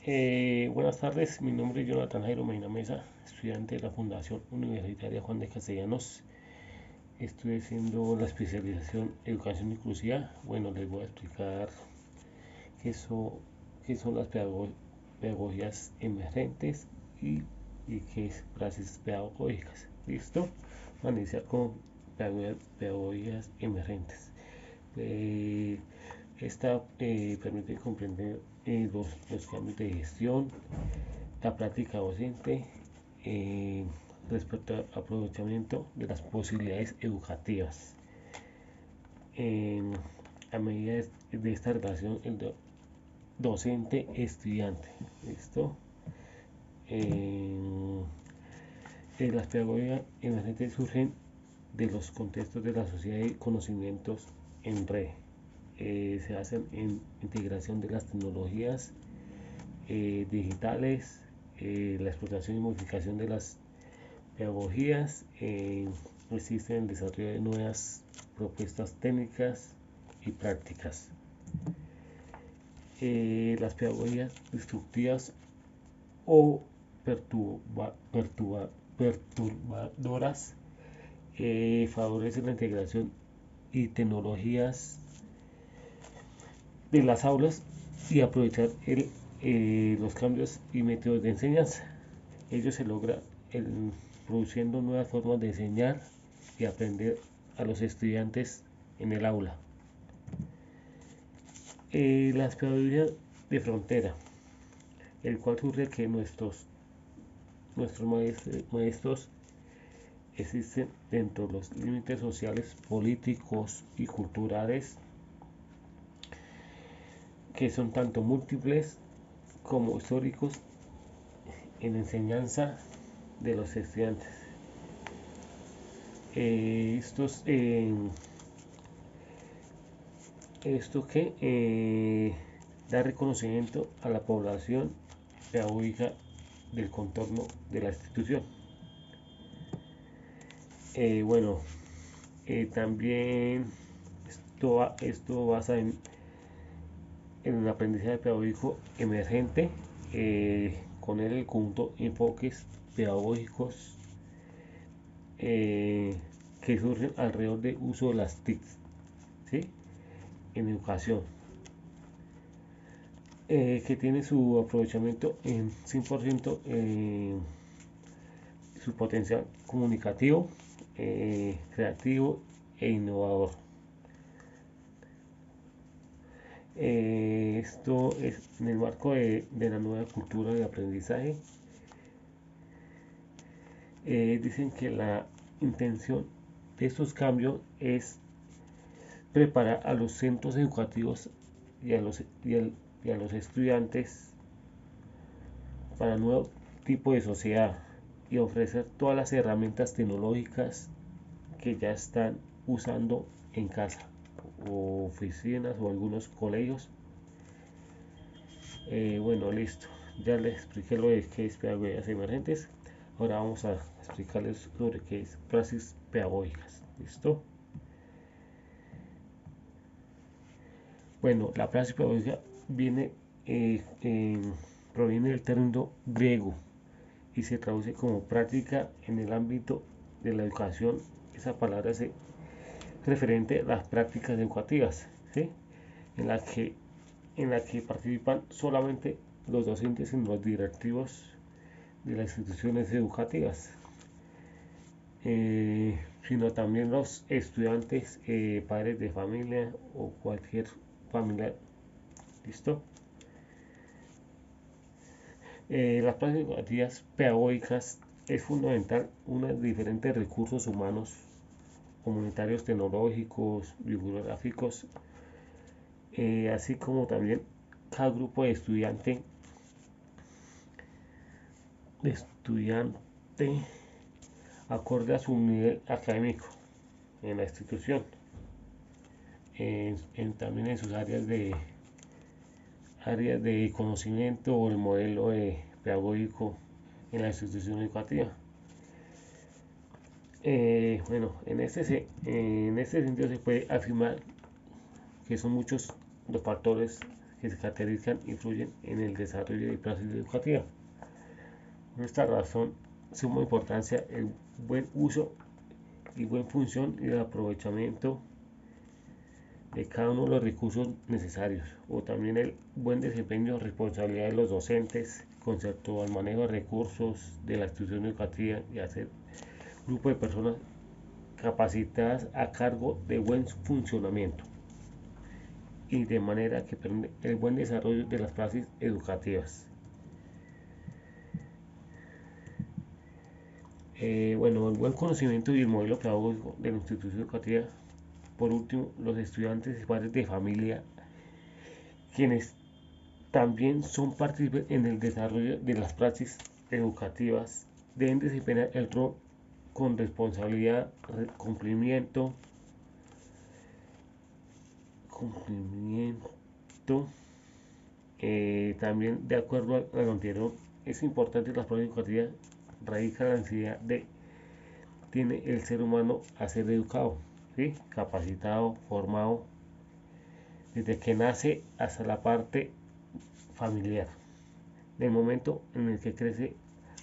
Buenas tardes, mi nombre es Jonathan Jairo Medina Mesa, estudiante de la Fundación Universitaria Juan de Castellanos. Estoy haciendo la especialización Educación Inclusiva. Bueno, les voy a explicar qué son, las pedagogías emergentes y qué es praxis pedagógicas. ¿Listo? Vamos a iniciar con pedagogías emergentes. Eh, Esta permite comprender los cambios de gestión, la práctica docente eh, respecto al aprovechamiento de las posibilidades educativas. A medida de esta relación, el docente-estudiante. ¿Listo? Las pedagogías emergentes surgen de los contextos de la sociedad y conocimientos en red. Se basan en integración de las tecnologías digitales, la explotación y modificación de las pedagogías, existe el desarrollo de nuevas propuestas técnicas y prácticas. Las pedagogías destructivas o perturbadoras favorecen la integración y tecnologías de las aulas y aprovechar los cambios y métodos de enseñanza. Ello se logra produciendo nuevas formas de enseñar y aprender a los estudiantes en el aula. Las pedagogías de frontera, el cual surge que nuestros maestros existen dentro de los límites sociales, políticos y culturales que son tanto múltiples como históricos en enseñanza de los estudiantes. Esto que da reconocimiento a la población pedagógica del contorno de la institución. También esto basa en el aprendizaje pedagógico emergente, con el conjunto enfoques pedagógicos que surgen alrededor del uso de las TICs, ¿sí? En educación, que tiene su aprovechamiento en 100% su potencial comunicativo, creativo e innovador. Esto es en el marco de la nueva cultura de aprendizaje. Dicen que la intención de estos cambios es preparar a los centros educativos y a los estudiantes para un nuevo tipo de sociedad y ofrecer todas las herramientas tecnológicas que ya están usando en casa o oficinas o algunos colegios. Listo, ya les expliqué lo de qué es pedagogías emergentes. Ahora vamos a explicarles sobre qué es praxis pedagógicas. ¿Listo? Bueno, la praxis pedagógica proviene del término griego y se traduce como práctica en el ámbito de la educación. Esa palabra es referente a las prácticas educativas, ¿sí? en la que participan solamente los docentes y los directivos de las instituciones educativas, sino también los estudiantes, padres de familia o cualquier familiar. ¿Listo? Las prácticas pedagógicas es fundamental unos diferentes recursos humanos, comunitarios, tecnológicos, bibliográficos, así como también cada grupo de estudiante acorde a su nivel académico en la institución, también en sus áreas de conocimiento o el modelo pedagógico en la institución educativa. En este sentido se puede afirmar que son muchos los factores que se caracterizan e influyen en el desarrollo de praxis educativa. Por esta razón, suma importancia el buen uso y buena función y el aprovechamiento de cada uno de los recursos necesarios, o también el buen desempeño y responsabilidad de los docentes concepto al manejo de recursos de la institución educativa y hacer grupo de personas capacitadas a cargo de buen funcionamiento y de manera que permite el buen desarrollo de las praxis educativas. Bueno, el buen conocimiento y el modelo pedagógico de la institución educativa. Por último, los estudiantes y padres de familia, quienes también son partícipes en el desarrollo de las praxis educativas, deben desempeñar el rol con responsabilidad, cumplimiento, también de acuerdo a lo anterior. Es importante que las prácticas educativas radica la necesidad de tiene el ser humano a ser educado, ¿sí? Capacitado, formado, desde que nace hasta la parte familiar. Del momento en el que crece,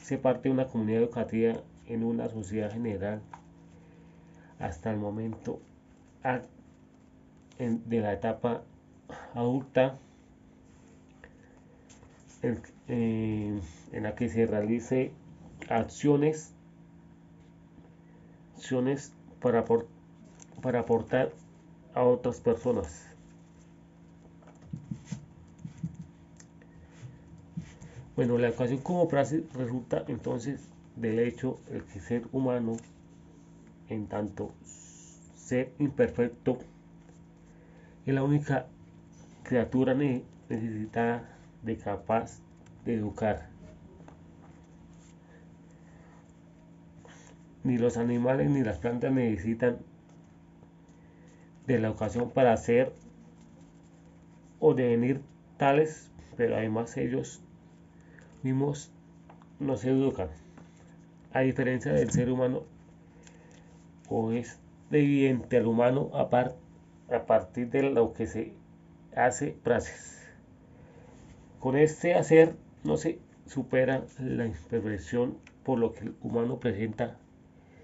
se parte de una comunidad educativa en una sociedad general, hasta el momento de la etapa adulta, en la que se realice acciones para aportar a otras personas. Bueno, la educación como praxis resulta entonces del hecho el que ser humano, en tanto ser imperfecto, es la única criatura necesitada de capaz de educar. Ni los animales ni las plantas necesitan de la educación para ser o devenir tales, pero además ellos mismos no se educan. A diferencia del ser humano, o es evidente al humano a partir de lo que se hace praxis. Con este hacer no se supera la imperfección, por lo que el humano presenta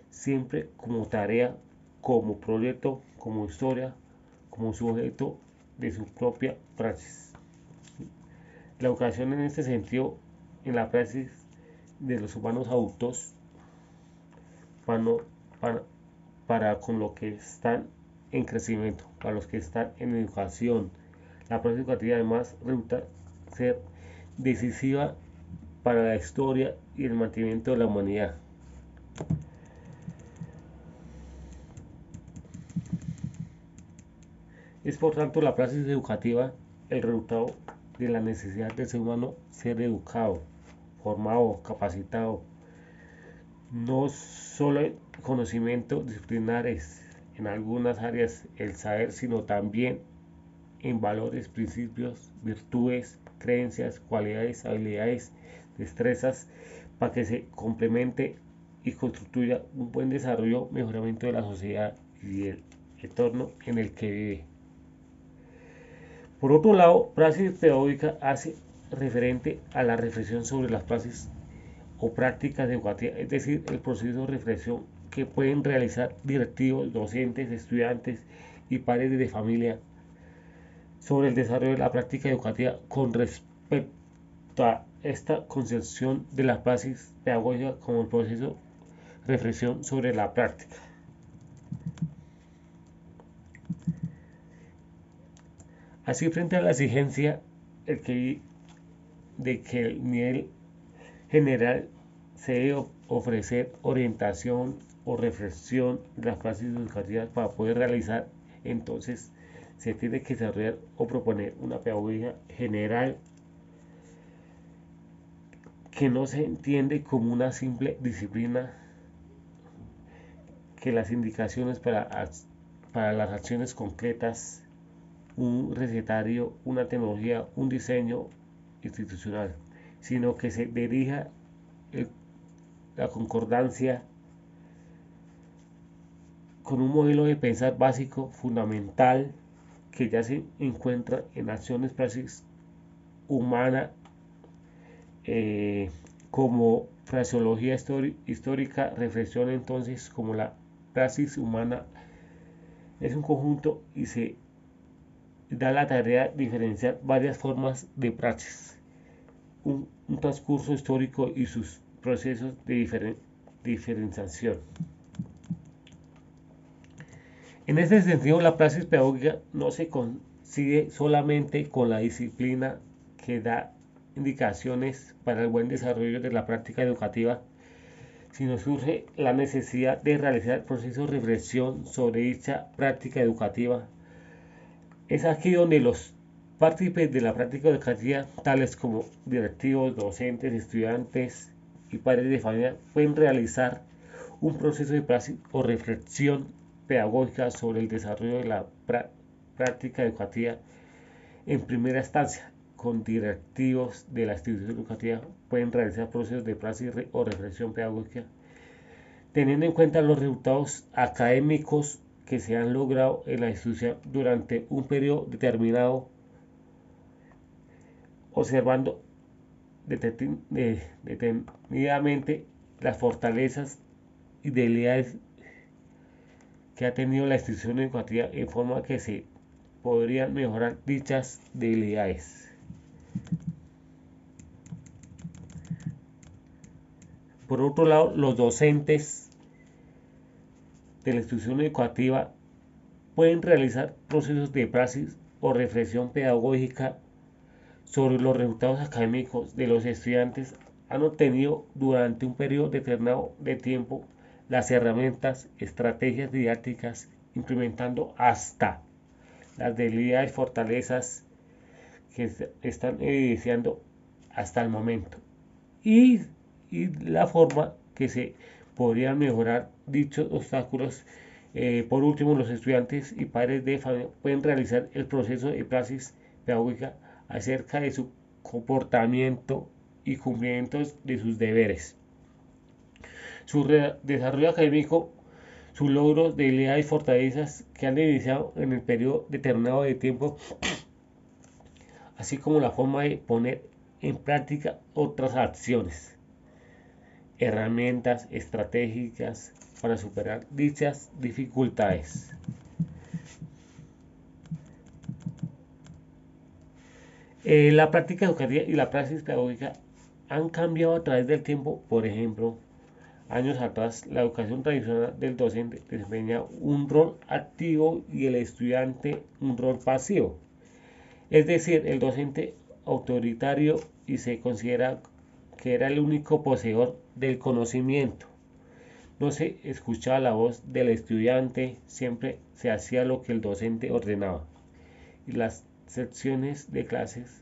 siempre como tarea, como proyecto, como historia, como sujeto de su propia praxis. La educación en este sentido, en la praxis de los humanos adultos, para con los que están en crecimiento, para los que están en educación, la praxis educativa además resulta ser decisiva para la historia y el mantenimiento de la humanidad. Es por tanto la praxis educativa el resultado de la necesidad del ser humano ser educado, formado, capacitado, no solo en conocimientos disciplinares en algunas áreas el saber, sino también en valores, principios, virtudes, creencias, cualidades, habilidades, destrezas, para que se complemente y construya un buen desarrollo, mejoramiento de la sociedad y el entorno en el que vive. Por otro lado, praxis pedagógica hace referente a la reflexión sobre las praxis o prácticas educativas, es decir, el proceso de reflexión que pueden realizar directivos, docentes, estudiantes y padres de familia sobre el desarrollo de la práctica educativa con respecto a esta concepción de la praxis pedagógica como el proceso de reflexión sobre la práctica. Así, frente a la exigencia de que el nivel general se debe ofrecer orientación o reflexión de las praxis educativas para poder realizar, entonces se tiene que desarrollar o proponer una pedagogía general que no se entiende como una simple disciplina, que las indicaciones para las acciones concretas, un recetario, una tecnología, un diseño institucional, sino que se dirija la concordancia con un modelo de pensar básico, fundamental, que ya se encuentra en acciones, praxis humana como fraseología histórica, reflexión entonces como la praxis humana es un conjunto y se da la tarea de diferenciar varias formas de praxis, un transcurso histórico y sus procesos de diferenciación. En este sentido, la praxis pedagógica no se consigue solamente con la disciplina que da indicaciones para el buen desarrollo de la práctica educativa, sino surge la necesidad de realizar procesos de reflexión sobre dicha práctica educativa. Es aquí donde los partícipes de la práctica educativa, tales como directivos, docentes, estudiantes y padres de familia, pueden realizar un proceso de praxis o reflexión pedagógica sobre el desarrollo de la práctica educativa. En primera instancia, con directivos de la institución educativa pueden realizar procesos de praxis o reflexión pedagógica, teniendo en cuenta los resultados académicos que se han logrado en la institución durante un periodo determinado, observando detenidamente las fortalezas y debilidades que ha tenido la institución educativa, en forma que se podrían mejorar dichas debilidades. Por otro lado, los docentes de la institución educativa pueden realizar procesos de praxis o reflexión pedagógica sobre los resultados académicos de los estudiantes han obtenido durante un periodo determinado de tiempo, las herramientas, estrategias didácticas, implementando hasta las debilidades y fortalezas que están evidenciando hasta el momento y la forma que se podrían mejorar dichos obstáculos. Por último, los estudiantes y padres de familia pueden realizar el proceso de praxis pedagógica acerca de su comportamiento y cumplimiento de sus deberes, su desarrollo académico, sus logros, debilidades y fortalezas que han iniciado en el periodo determinado de tiempo, así como la forma de poner en práctica otras acciones, herramientas estratégicas para superar dichas dificultades. La práctica educativa y la praxis pedagógica han cambiado a través del tiempo. Por ejemplo, años atrás, la educación tradicional del docente desempeña un rol activo y el estudiante un rol pasivo. Es decir, el docente autoritario y se considera que era el único poseedor del conocimiento. No se escuchaba la voz del estudiante, siempre se hacía lo que el docente ordenaba. Y las secciones de clases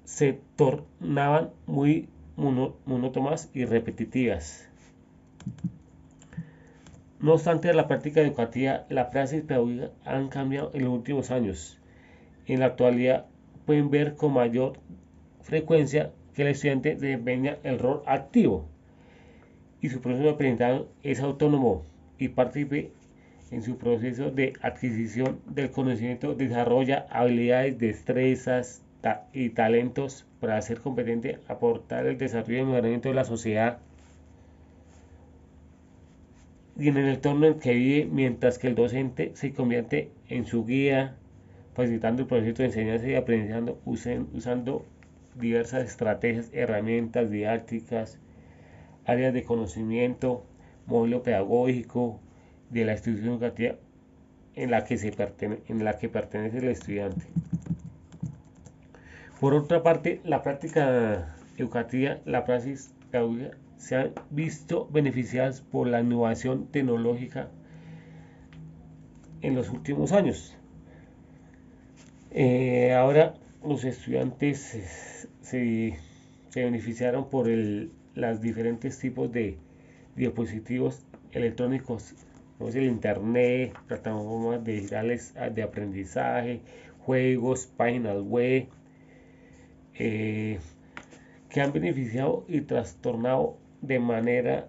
se tornaban muy monótonas y repetitivas. No obstante, la práctica educativa, la praxis pedagógica han cambiado en los últimos años. En la actualidad pueden ver con mayor frecuencia que el estudiante desempeña el rol activo y su proceso de aprendizaje es autónomo y participe en su proceso de adquisición del conocimiento, desarrolla habilidades, destrezas y talentos para ser competente, aportar el desarrollo y mejoramiento de la sociedad y en el entorno en el que vive, mientras que el docente se convierte en su guía, facilitando el proceso de enseñanza y aprendizaje usando diversas estrategias, herramientas didácticas, áreas de conocimiento, modelo pedagógico de la institución educativa en la que pertenece el estudiante. Por otra parte, la práctica educativa, la praxis pedagógica, se han visto beneficiadas por la innovación tecnológica en los últimos años. Ahora los estudiantes se beneficiaron por los diferentes tipos de dispositivos electrónicos, como el internet, plataformas digitales de aprendizaje, juegos, páginas web, que han beneficiado y trastornado de manera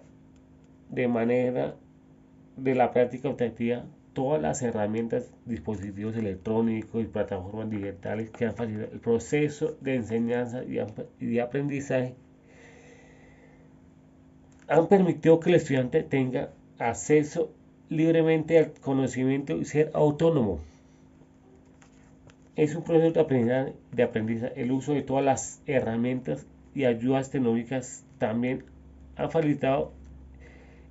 de la práctica educativa todas las herramientas, dispositivos electrónicos y plataformas digitales que han facilitado el proceso de enseñanza y de aprendizaje, han permitido que el estudiante tenga acceso libremente al conocimiento y ser autónomo. Es un proceso de aprendizaje. El uso de todas las herramientas y ayudas tecnológicas también ha facilitado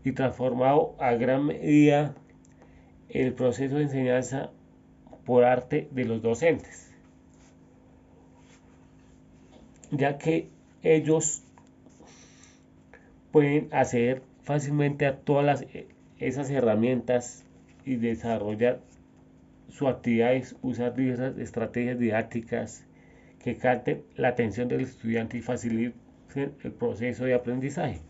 y transformado a gran medida el proceso de enseñanza por arte de los docentes, ya que ellos pueden acceder fácilmente a todas esas herramientas y desarrollar sus actividades, usar diversas estrategias didácticas que capten la atención del estudiante y faciliten el proceso de aprendizaje.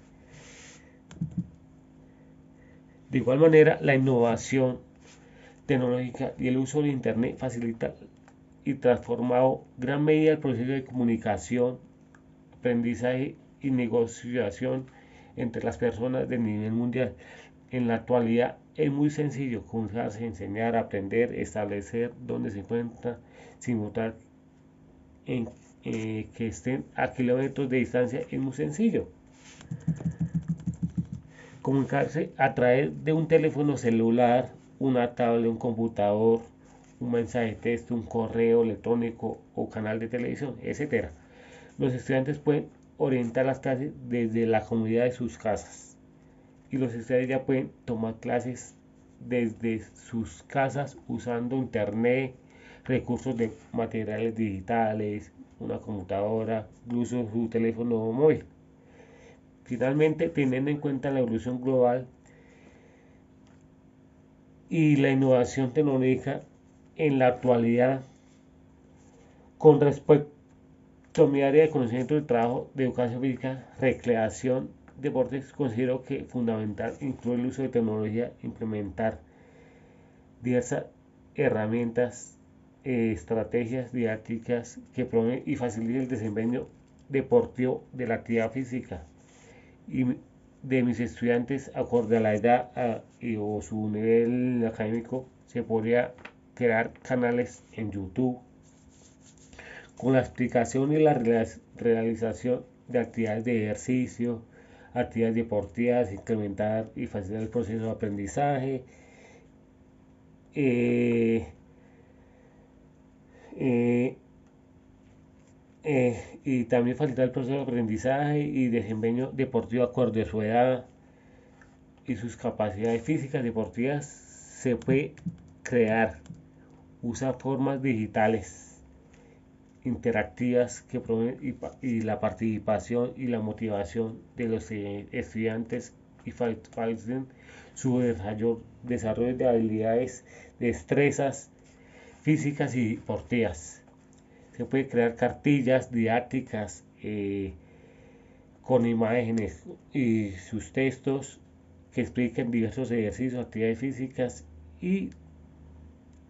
De igual manera, la innovación tecnológica y el uso de Internet facilita y transformado gran medida el proceso de comunicación, aprendizaje y negociación entre las personas de nivel mundial. En la actualidad es muy sencillo comunicarse, enseñar, aprender, establecer dónde se encuentra sin notar que estén a kilómetros de distancia. Es muy sencillo comunicarse a través de un teléfono celular, una tablet, un computador, un mensaje de texto, un correo electrónico o canal de televisión, etc. Los estudiantes pueden orientar las clases desde la comodidad de sus casas y los estudiantes ya pueden tomar clases desde sus casas usando internet, recursos de materiales digitales, una computadora, incluso su teléfono móvil. Finalmente, teniendo en cuenta la evolución global y la innovación tecnológica en la actualidad, con respecto a mi área de conocimiento del trabajo de educación física, recreación, deportes, considero que es fundamental incluir el uso de tecnología, implementar diversas herramientas, estrategias didácticas que promueven y faciliten el desempeño deportivo de la actividad física y de mis estudiantes acorde a la edad o su nivel académico. Se podría crear canales en YouTube con la explicación y la realización de actividades de ejercicio, actividades deportivas, incrementar y facilitar el proceso de aprendizaje, y también facilitar el proceso de aprendizaje y desempeño deportivo acorde a su edad y sus capacidades físicas deportivas. Se puede crear, usa formas digitales interactivas que promueven y la participación y la motivación de los estudiantes y facilitan su desarrollo de habilidades, destrezas físicas y deportivas. Se puede crear cartillas didácticas con imágenes y sus textos que expliquen diversos ejercicios, actividades físicas y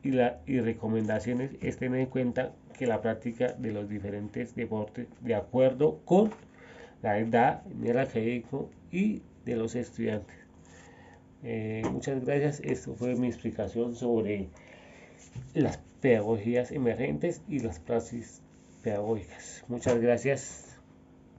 recomendaciones. Es tener en cuenta que la práctica de los diferentes deportes de acuerdo con la edad, nivel académico y de los estudiantes. Muchas gracias. Esto fue mi explicación sobre las pedagogías emergentes y las praxis pedagógicas. Muchas gracias.